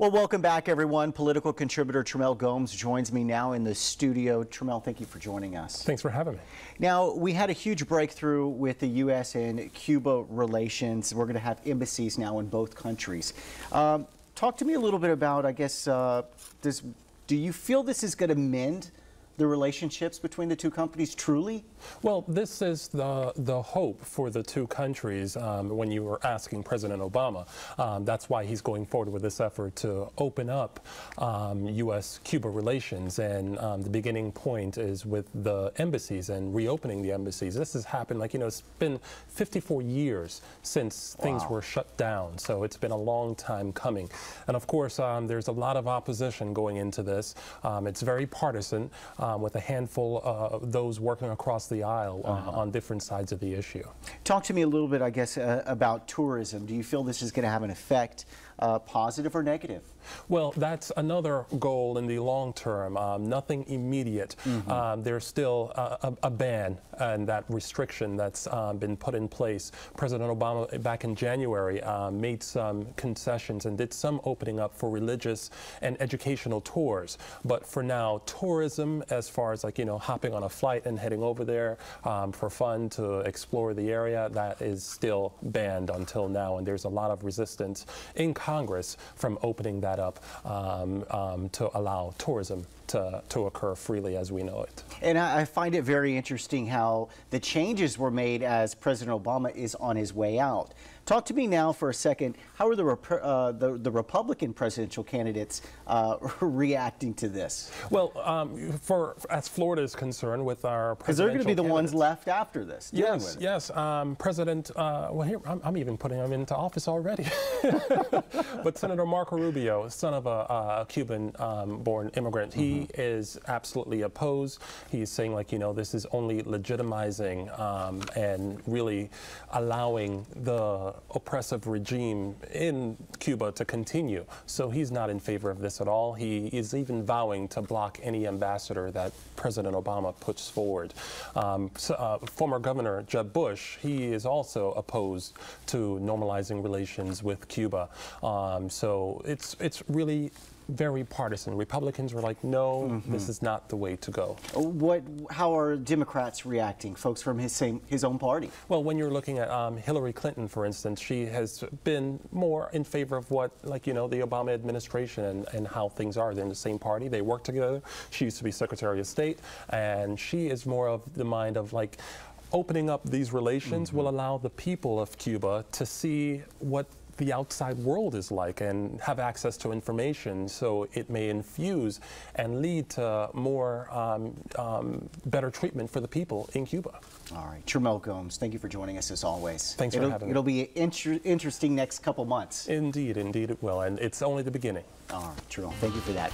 Well, welcome back, everyone. Political contributor Trimmel Gomes joins me now in the studio. Trimmel, thank you for joining us. Thanks for having me. Now, we had a huge breakthrough with the U.S. and Cuba relations. We're going to have embassies now in both countries. Talk to me a little bit about, I guess, do you feel this is going to mend the relationships between the two companies truly? Well, this is the hope for the two countries. When you were asking President Obama, that's why he's going forward with this effort to open up U.S.-Cuba relations. And the beginning point is with the embassies and reopening the embassies. This has happened, like, it's been 54 years since things were shut down. So it's been a long time coming. And of course, there's a lot of opposition going into this. It's very partisan. With a handful of those working across the aisle on different sides of the issue. Talk to me a little bit, I guess, about tourism. Do you feel this is going to have an effect, positive or negative? Well, that's another goal in the long term. Nothing immediate. There's still a ban and that restriction that's been put in place. President Obama, back in January, made some concessions and did some opening up for religious and educational tours. But for now, tourism, as far as, like, hopping on a flight and heading over there for fun to explore the area, that is still banned until now. And there's a lot of resistance in Congress from opening that up to allow tourism to occur freely as we know it. And I find it very interesting how the changes were made as President Obama is on his way out. Talk to me now for a second. How are the Republican presidential candidates reacting to this? Well, as Florida is concerned, with our because they're going to be the ones left after this. Yes, yes. President, well, here I'm even putting him into office already. But Senator Marco Rubio, son of a Cuban-born immigrant, he is absolutely opposed. He's saying, like, this is only legitimizing and really allowing the oppressive regime in Cuba to continue. So he's not in favor of this at all. He is even vowing to block any ambassador that President Obama puts forward. Former Governor Jeb Bush, he is also opposed to normalizing relations with Cuba. So it's really very partisan. Republicans were like, no, this is not the way to go. How are Democrats reacting, folks from his own party? Well, when you're looking at Hillary Clinton, for instance, she has been more in favor of what, like, the Obama administration and how things are. They're in the same party. They work together. She used to be Secretary of State, and she is more of the mind of, like, opening up these relations will allow the people of Cuba to see what the outside world is like and have access to information, so it may infuse and lead to more better treatment for the people in Cuba. All right, Trimmel Gomes, thank you for joining us as always. Thanks for having me. It'll be interesting next couple months. Indeed, indeed it will, and it's only the beginning. All right, Trimmel, thank you for that.